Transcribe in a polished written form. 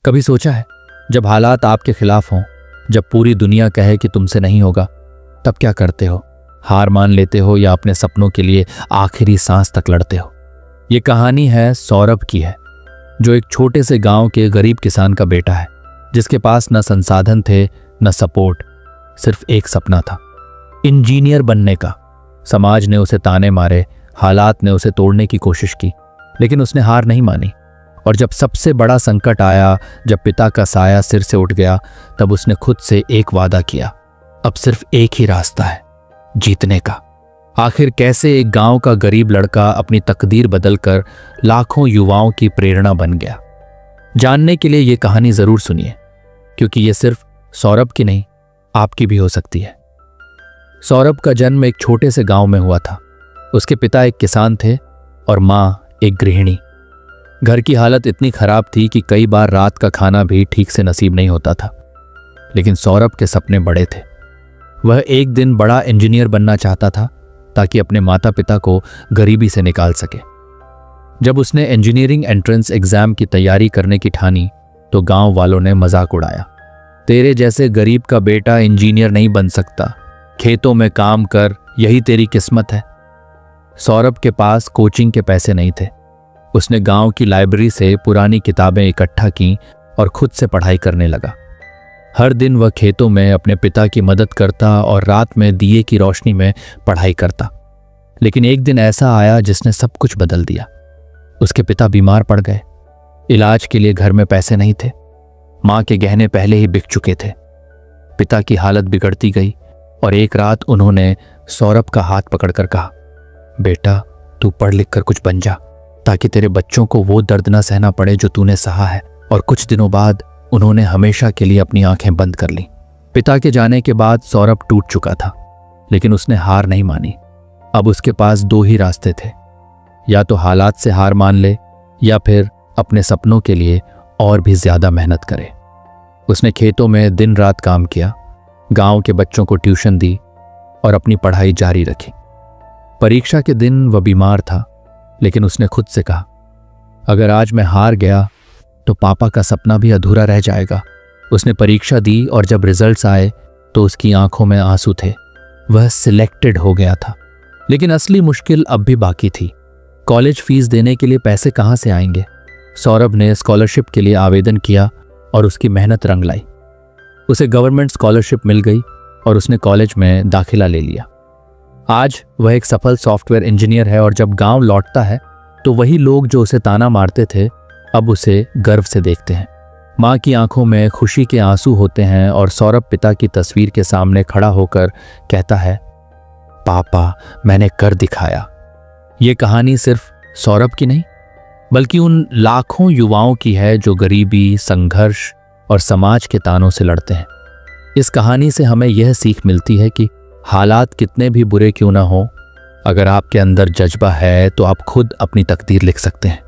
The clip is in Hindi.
कभी सोचा है, जब हालात आपके खिलाफ हों, जब पूरी दुनिया कहे कि तुमसे नहीं होगा, तब क्या करते हो? हार मान लेते हो या अपने सपनों के लिए आखिरी सांस तक लड़ते हो? ये कहानी है सौरभ की है, जो एक छोटे से गांव के गरीब किसान का बेटा है, जिसके पास न संसाधन थे न सपोर्ट, सिर्फ एक सपना था, इंजीनियर बनने का। समाज ने उसे ताने मारे, हालात ने उसे तोड़ने की कोशिश की, लेकिन उसने हार नहीं मानी। और जब सबसे बड़ा संकट आया, जब पिता का साया सिर से उठ गया, तब उसने खुद से एक वादा किया, अब सिर्फ एक ही रास्ता है, जीतने का। आखिर कैसे एक गांव का गरीब लड़का अपनी तकदीर बदलकर लाखों युवाओं की प्रेरणा बन गया? जानने के लिए यह कहानी जरूर सुनिए, क्योंकि यह सिर्फ सौरभ की नहीं, आपकी भी हो सकती है। सौरभ का जन्म एक छोटे से गांव में हुआ था। उसके पिता एक किसान थे और मां एक गृहिणी। घर की हालत इतनी खराब थी कि कई बार रात का खाना भी ठीक से नसीब नहीं होता था। लेकिन सौरभ के सपने बड़े थे। वह एक दिन बड़ा इंजीनियर बनना चाहता था, ताकि अपने माता पिता को गरीबी से निकाल सके। जब उसने इंजीनियरिंग एंट्रेंस एग्जाम की तैयारी करने की ठानी, तो गांव वालों ने मजाक उड़ाया, तेरे जैसे गरीब का बेटा इंजीनियर नहीं बन सकता, खेतों में काम कर, यही तेरी किस्मत है। सौरभ के पास कोचिंग के पैसे नहीं थे। उसने गांव की लाइब्रेरी से पुरानी किताबें इकट्ठा की और खुद से पढ़ाई करने लगा। हर दिन वह खेतों में अपने पिता की मदद करता और रात में दिए की रोशनी में पढ़ाई करता। लेकिन एक दिन ऐसा आया जिसने सब कुछ बदल दिया। उसके पिता बीमार पड़ गए। इलाज के लिए घर में पैसे नहीं थे। मां के गहने पहले ही बिक चुके थे। पिता की हालत बिगड़ती गई और एक रात उन्होंने सौरभ का हाथ पकड़कर कहा, बेटा, तू पढ़ लिख कर कुछ बन जा, ताकि तेरे बच्चों को वो दर्द न सहना पड़े जो तूने सहा है। और कुछ दिनों बाद उन्होंने हमेशा के लिए अपनी आंखें बंद कर लीं। पिता के जाने के बाद सौरभ टूट चुका था, लेकिन उसने हार नहीं मानी। अब उसके पास दो ही रास्ते थे, या तो हालात से हार मान ले, या फिर अपने सपनों के लिए और भी ज्यादा मेहनत करे। उसने खेतों में दिन रात काम किया, गांव के बच्चों को ट्यूशन दी और अपनी पढ़ाई जारी रखी। परीक्षा के दिन वह बीमार था, लेकिन उसने खुद से कहा, अगर आज मैं हार गया तो पापा का सपना भी अधूरा रह जाएगा। उसने परीक्षा दी और जब रिजल्ट्स आए तो उसकी आंखों में आंसू थे। वह सिलेक्टेड हो गया था, लेकिन असली मुश्किल अब भी बाकी थी। कॉलेज फीस देने के लिए पैसे कहां से आएंगे? सौरभ ने स्कॉलरशिप के लिए आवेदन किया और उसकी मेहनत रंग लाई। उसे गवर्नमेंट स्कॉलरशिप मिल गई और उसने कॉलेज में दाखिला ले लिया। आज वह एक सफल सॉफ्टवेयर इंजीनियर है और जब गांव लौटता है तो वही लोग जो उसे ताना मारते थे, अब उसे गर्व से देखते हैं। मां की आंखों में खुशी के आंसू होते हैं और सौरभ पिता की तस्वीर के सामने खड़ा होकर कहता है, पापा, मैंने कर दिखाया। ये कहानी सिर्फ सौरभ की नहीं, बल्कि उन लाखों युवाओं की है जो गरीबी, संघर्ष और समाज के तानों से लड़ते हैं। इस कहानी से हमें यह सीख मिलती है कि हालात कितने भी बुरे क्यों ना हो, अगर आपके अंदर जज्बा है तो आप खुद अपनी तकदीर लिख सकते हैं।